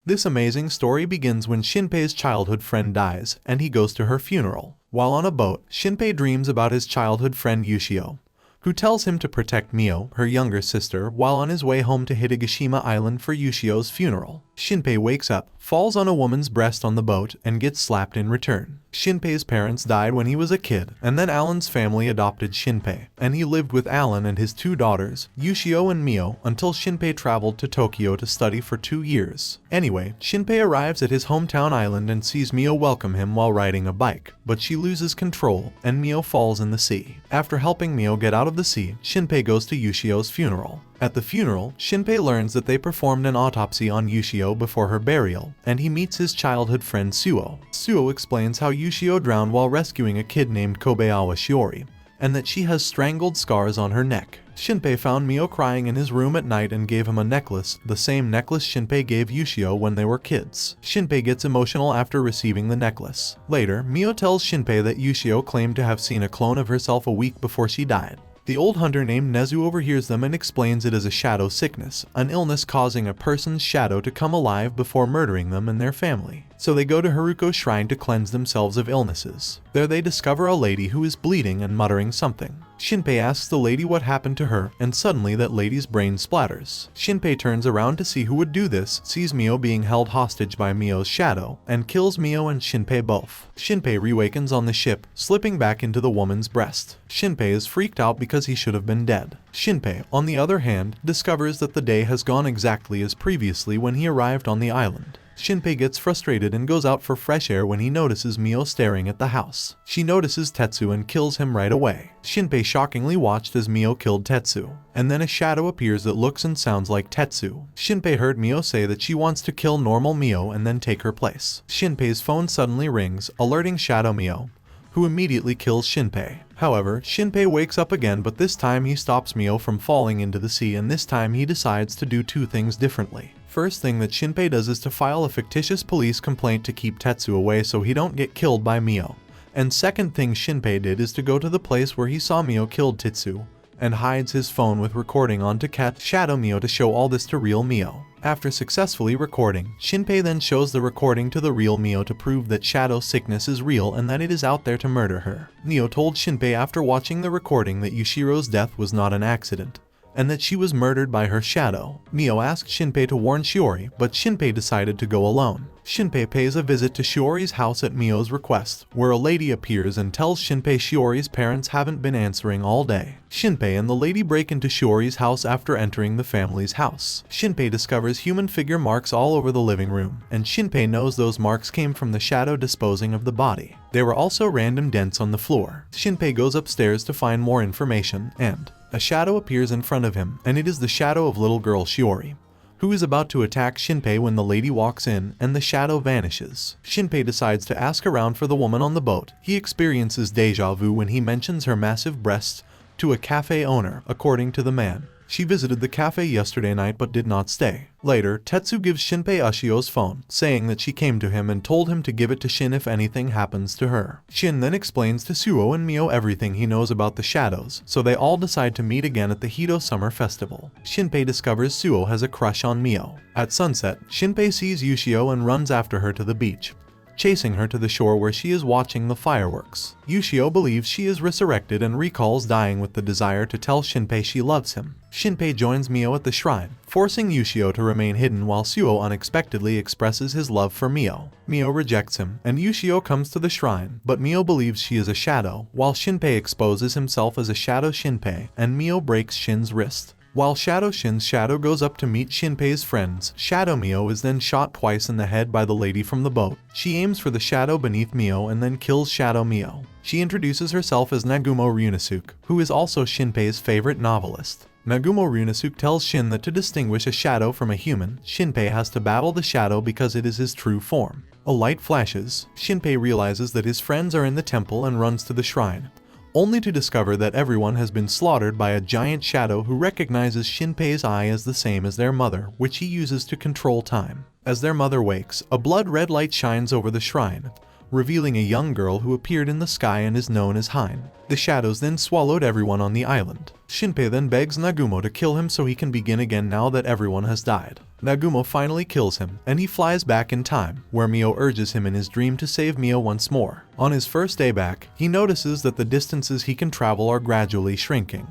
This amazing story begins when Shinpei's childhood friend dies, and he goes to her funeral. While on a boat, Shinpei dreams about his childhood friend Yushio, who tells him to protect Mio, her younger sister, while on his way home to Hidegashima Island for Yushio's funeral. Shinpei wakes up, falls on a woman's breast on the boat, and gets slapped in return. Shinpei's parents died when he was a kid, and then Alan's family adopted Shinpei, and he lived with Alan and his 2 daughters, Yushio and Mio, until Shinpei traveled to Tokyo to study for 2 years. Anyway, Shinpei arrives at his hometown island and sees Mio welcome him while riding a bike, but she loses control, and Mio falls in the sea. After helping Mio get out of the sea, Shinpei goes to Yushio's funeral. At the funeral, Shinpei learns that they performed an autopsy on Yushio before her burial, and he meets his childhood friend Suo. Suo explains how Yushio drowned while rescuing a kid named Kobayawa Shiori, and that she has strangled scars on her neck. Shinpei found Mio crying in his room at night and gave him a necklace, the same necklace Shinpei gave Yushio when they were kids. Shinpei gets emotional after receiving the necklace. Later, Mio tells Shinpei that Yushio claimed to have seen a clone of herself a week before she died. The old hunter named Nezu overhears them and explains it as a shadow sickness, an illness causing a person's shadow to come alive before murdering them and their family. So they go to Haruko's shrine to cleanse themselves of illnesses. There they discover a lady who is bleeding and muttering something. Shinpei asks the lady what happened to her, and suddenly that lady's brain splatters. Shinpei turns around to see who would do this, sees Mio being held hostage by Mio's shadow, and kills Mio and Shinpei both. Shinpei reawakens on the ship, slipping back into the woman's breast. Shinpei is freaked out because he should have been dead. Shinpei, on the other hand, discovers that the day has gone exactly as previously when he arrived on the island. Shinpei gets frustrated and goes out for fresh air when he notices Mio staring at the house. She notices Tetsu and kills him right away. Shinpei shockingly watched as Mio killed Tetsu, and then a shadow appears that looks and sounds like Tetsu. Shinpei heard Mio say that she wants to kill normal Mio and then take her place. Shinpei's phone suddenly rings, alerting Shadow Mio, who immediately kills Shinpei. However, Shinpei wakes up again, but this time he stops Mio from falling into the sea, and this time he decides to do 2 things differently. First thing that Shinpei does is to file a fictitious police complaint to keep Tetsu away so he don't get killed by Mio. And second thing Shinpei did is to go to the place where he saw Mio killed Tetsu, and hides his phone with recording on to catch Shadow Mio to show all this to real Mio. After successfully recording, Shinpei then shows the recording to the real Mio to prove that Shadow sickness is real and that it is out there to murder her. Mio told Shinpei after watching the recording that Yushiro's death was not an accident, and that she was murdered by her shadow. Mio asked Shinpei to warn Shiori, but Shinpei decided to go alone. Shinpei pays a visit to Shiori's house at Mio's request, where a lady appears and tells Shinpei Shiori's parents haven't been answering all day. Shinpei and the lady break into Shiori's house after entering the family's house. Shinpei discovers human figure marks all over the living room, and Shinpei knows those marks came from the shadow disposing of the body. There were also random dents on the floor. Shinpei goes upstairs to find more information, and a shadow appears in front of him, and it is the shadow of little girl Shiori, who is about to attack Shinpei when the lady walks in and the shadow vanishes. Shinpei decides to ask around for the woman on the boat. He experiences deja vu when he mentions her massive breasts to a cafe owner, according to the man. She visited the cafe yesterday night but did not stay. Later, Tetsu gives Shinpei Ushio's phone, saying that she came to him and told him to give it to Shin if anything happens to her. Shin then explains to Suo and Mio everything he knows about the shadows, so they all decide to meet again at the Hito Summer Festival. Shinpei discovers Suo has a crush on Mio. At sunset, Shinpei sees Yushio and runs after her to the beach, chasing her to the shore where she is watching the fireworks. Yushio believes she is resurrected and recalls dying with the desire to tell Shinpei she loves him. Shinpei joins Mio at the shrine, forcing Yushio to remain hidden while Suo unexpectedly expresses his love for Mio. Mio rejects him, and Yushio comes to the shrine, but Mio believes she is a shadow, while Shinpei exposes himself as a shadow Shinpei, and Mio breaks Shin's wrist. While Shadow Shin's shadow goes up to meet Shinpei's friends, Shadow Mio is then shot twice in the head by the lady from the boat. She aims for the shadow beneath Mio and then kills Shadow Mio. She introduces herself as Nagumo Ryunosuke, who is also Shinpei's favorite novelist. Nagumo Ryunosuke tells Shin that to distinguish a shadow from a human, Shinpei has to battle the shadow because it is his true form. A light flashes. Shinpei realizes that his friends are in the temple and runs to the shrine, only to discover that everyone has been slaughtered by a giant shadow who recognizes Shinpei's eye as the same as their mother, which he uses to control time. As their mother wakes, a blood-red light shines over the shrine, revealing a young girl who appeared in the sky and is known as Hein. The shadows then swallowed everyone on the island. Shinpei then begs Nagumo to kill him so he can begin again now that everyone has died. Nagumo finally kills him, and he flies back in time, where Mio urges him in his dream to save Mio once more. On his first day back, he notices that the distances he can travel are gradually shrinking.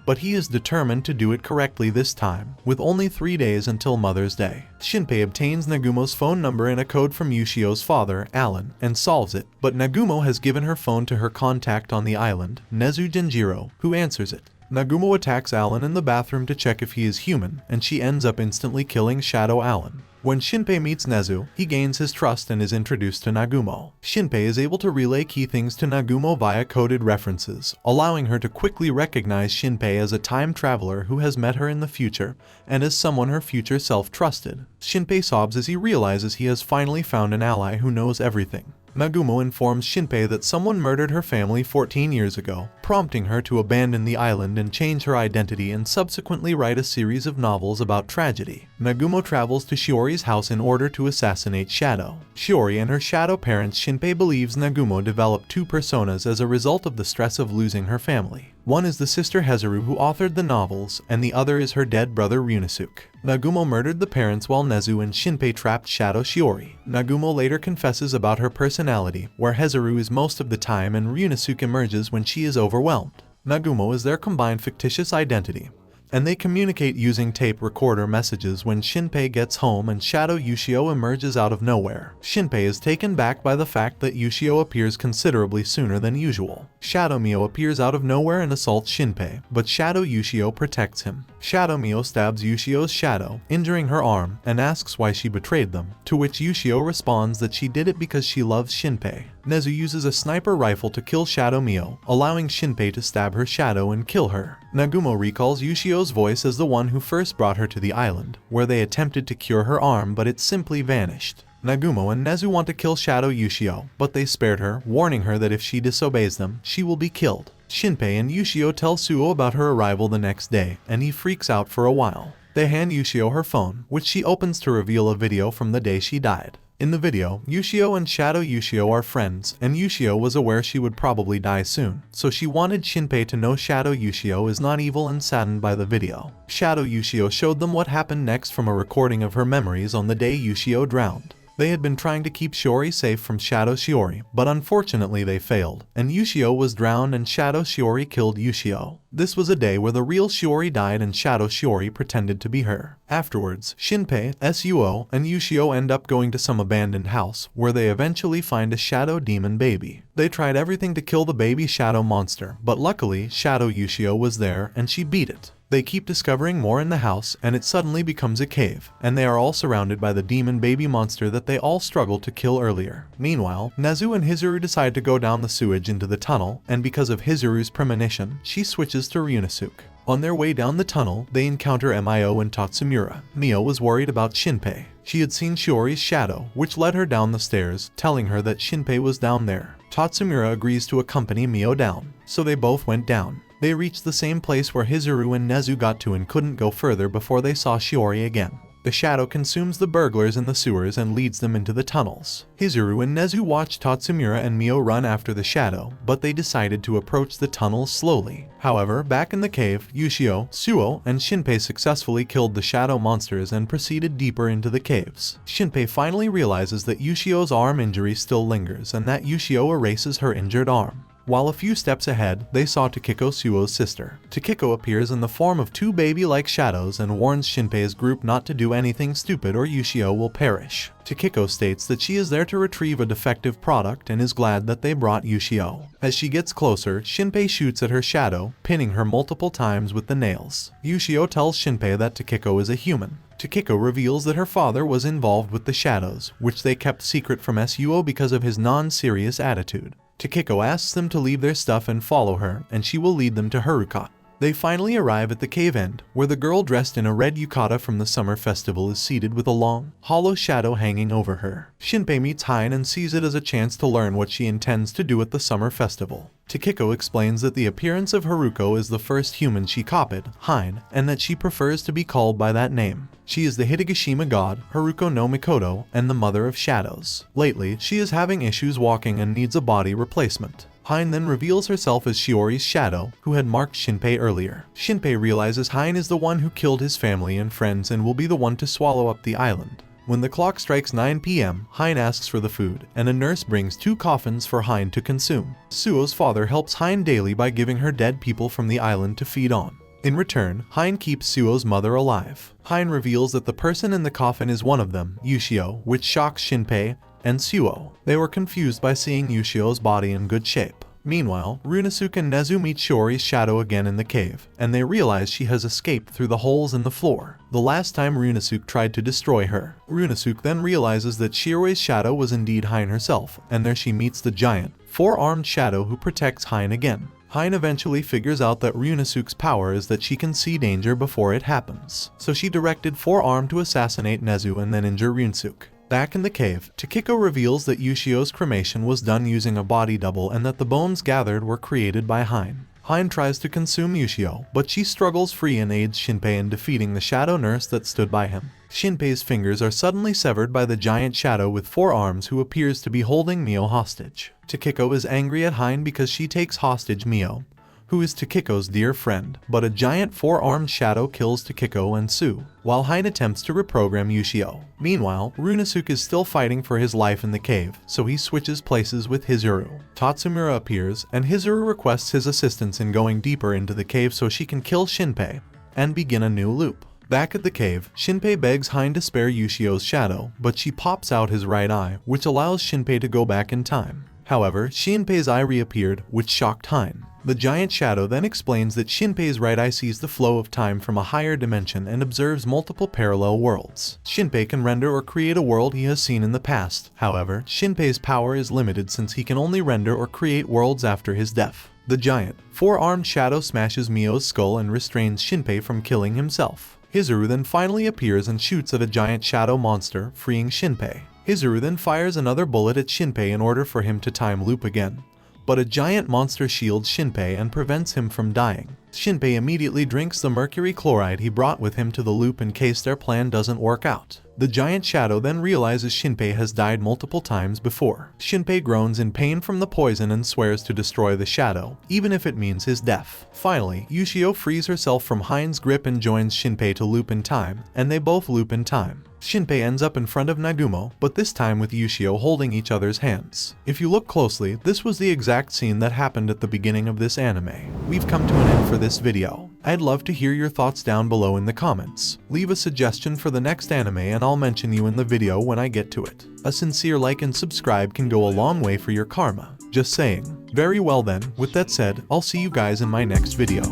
But he is determined to do it correctly this time, with only 3 days until Mother's Day. Shinpei obtains Nagumo's phone number and a code from Yushio's father, Alan, and solves it, but Nagumo has given her phone to her contact on the island, Nezu Genjiro, who answers it. Nagumo attacks Alan in the bathroom to check if he is human, and she ends up instantly killing Shadow Alan. When Shinpei meets Nezu, he gains his trust and is introduced to Nagumo. Shinpei is able to relay key things to Nagumo via coded references, allowing her to quickly recognize Shinpei as a time traveler who has met her in the future, and as someone her future self trusted. Shinpei sobs as he realizes he has finally found an ally who knows everything. Nagumo informs Shinpei that someone murdered her family 14 years ago, prompting her to abandon the island and change her identity and subsequently write a series of novels about tragedy. Nagumo travels to Shiori's house in order to assassinate Shadow. Shiori and her shadow parents Shinpei believes Nagumo developed 2 personas as a result of the stress of losing her family. One is the sister Hezuru who authored the novels, and the other is her dead brother Ryunosuke. Nagumo murdered the parents while Nezu and Shinpei trapped Shadow Shiori. Nagumo later confesses about her personality, where Hezuru is most of the time and Ryunosuke emerges when she is overwhelmed. Nagumo is their combined fictitious identity, and they communicate using tape recorder messages when Shinpei gets home and Shadow Yushio emerges out of nowhere. Shinpei is taken back by the fact that Yushio appears considerably sooner than usual. Shadow Mio appears out of nowhere and assaults Shinpei, but Shadow Yushio protects him. Shadow Mio stabs Yushio's shadow, injuring her arm, and asks why she betrayed them, to which Yushio responds that she did it because she loves Shinpei. Nezu uses a sniper rifle to kill Shadow Mio, allowing Shinpei to stab her shadow and kill her. Nagumo recalls Yushio's voice as the one who first brought her to the island, where they attempted to cure her arm but it simply vanished. Nagumo and Nezu want to kill Shadow Yushio, but they spared her, warning her that if she disobeys them, she will be killed. Shinpei and Yushio tell Suo about her arrival the next day, and he freaks out for a while. They hand Yushio her phone, which she opens to reveal a video from the day she died. In the video, Yushio and Shadow Yushio are friends, and Yushio was aware she would probably die soon, so she wanted Shinpei to know Shadow Yushio is not evil and saddened by the video. Shadow Yushio showed them what happened next from a recording of her memories on the day Yushio drowned. They had been trying to keep Shiori safe from Shadow Shiori, but unfortunately they failed, and Yushio was drowned and Shadow Shiori killed Yushio. This was a day where the real Shiori died and Shadow Shiori pretended to be her. Afterwards, Shinpei, Suo, and Yushio end up going to some abandoned house, where they eventually find a shadow demon baby. They tried everything to kill the baby shadow monster, but luckily Shadow Yushio was there and she beat it. They keep discovering more in the house, and it suddenly becomes a cave, and they are all surrounded by the demon baby monster that they all struggled to kill earlier. Meanwhile, Nezu and Hizuru decide to go down the sewage into the tunnel, and because of Hizuru's premonition, she switches to Ryunosuke. On their way down the tunnel, they encounter Mio and Tatsumura. Mio was worried about Shinpei. She had seen Shiori's shadow, which led her down the stairs, telling her that Shinpei was down there. Tatsumura agrees to accompany Mio down, so they both went down. They reached the same place where Hizuru and Nezu got to and couldn't go further before they saw Shiori again. The shadow consumes the burglars in the sewers and leads them into the tunnels. Hizuru and Nezu watch Tatsumura and Mio run after the shadow, but they decided to approach the tunnels slowly. However, back in the cave, Yushio, Suo, and Shinpei successfully killed the shadow monsters and proceeded deeper into the caves. Shinpei finally realizes that Yushio's arm injury still lingers and that Yushio erases her injured arm. While a few steps ahead, they saw Takiko, Suo's sister. Takiko appears in the form of 2 baby-like shadows and warns Shinpei's group not to do anything stupid or Yushio will perish. Takiko states that she is there to retrieve a defective product and is glad that they brought Yushio. As she gets closer, Shinpei shoots at her shadow, pinning her multiple times with the nails. Yushio tells Shinpei that Takiko is a human. Takiko reveals that her father was involved with the shadows, which they kept secret from Suo because of his non-serious attitude. Takiko asks them to leave their stuff and follow her, and she will lead them to Haruka. They finally arrive at the cave end, where the girl dressed in a red yukata from the summer festival is seated with a long, hollow shadow hanging over her. Shinpei meets Hein and sees it as a chance to learn what she intends to do at the summer festival. Takiko explains that the appearance of Haruko is the first human she copied, Hein, and that she prefers to be called by that name. She is the Hitagashima god, Haruko no Mikoto, and the mother of shadows. Lately, she is having issues walking and needs a body replacement. Hein then reveals herself as Shiori's shadow, who had marked Shinpei earlier. Shinpei realizes Hein is the one who killed his family and friends and will be the one to swallow up the island. When the clock strikes 9 p.m., Hein asks for the food, and a nurse brings 2 coffins for Hein to consume. Suo's father helps Hein daily by giving her dead people from the island to feed on. In return, Hein keeps Suo's mother alive. Hein reveals that the person in the coffin is one of them, Yushio, which shocks Shinpei and Suo. They were confused by seeing Yushio's body in good shape. Meanwhile, Runosuke and Nezu meet Shiori's shadow again in the cave, and they realize she has escaped through the holes in the floor, the last time Runosuke tried to destroy her. Runosuke then realizes that Shiori's shadow was indeed Hein herself, and there she meets the giant, 4-armed shadow who protects Hein again. Hein eventually figures out that Runosuke's power is that she can see danger before it happens, so she directed 4-armed to assassinate Nezu and then injure Runosuke. Back in the cave, Takiko reveals that Yushio's cremation was done using a body double and that the bones gathered were created by Hein. Hein tries to consume Yushio, but she struggles free and aids Shinpei in defeating the shadow nurse that stood by him. Shinpei's fingers are suddenly severed by the giant shadow with 4 arms who appears to be holding Mio hostage. Takiko is angry at Hein because she takes hostage Mio, who is Takiko's dear friend, but a giant 4-armed shadow kills Takiko and Sue, while Hein attempts to reprogram Yushio. Meanwhile, Runosuke is still fighting for his life in the cave, so he switches places with Hizuru. Tatsumura appears, and Hizuru requests his assistance in going deeper into the cave so she can kill Shinpei and begin a new loop. Back at the cave, Shinpei begs Hein to spare Yushio's shadow, but she pops out his right eye, which allows Shinpei to go back in time. However, Shinpei's eye reappeared, which shocked Hein. The giant shadow then explains that Shinpei's right eye sees the flow of time from a higher dimension and observes multiple parallel worlds. Shinpei can render or create a world he has seen in the past. However, Shinpei's power is limited since he can only render or create worlds after his death. The giant, 4-armed shadow smashes Mio's skull and restrains Shinpei from killing himself. Hizuru then finally appears and shoots at a giant shadow monster, freeing Shinpei. Hizuru then fires another bullet at Shinpei in order for him to time loop again, but a giant monster shields Shinpei and prevents him from dying. Shinpei immediately drinks the mercury chloride he brought with him to the loop in case their plan doesn't work out. The giant shadow then realizes Shinpei has died multiple times before. Shinpei groans in pain from the poison and swears to destroy the shadow, even if it means his death. Finally, Yushio frees herself from Hein's grip and joins Shinpei to loop in time, and they both loop in time. Shinpei ends up in front of Nagumo, but this time with Yushio holding each other's hands. If you look closely, this was the exact scene that happened at the beginning of this anime. We've come to an end for this video. I'd love to hear your thoughts down below in the comments. Leave a suggestion for the next anime and I'll mention you in the video when I get to it. A sincere like and subscribe can go a long way for your karma. Just saying. Very well then, with that said, I'll see you guys in my next video.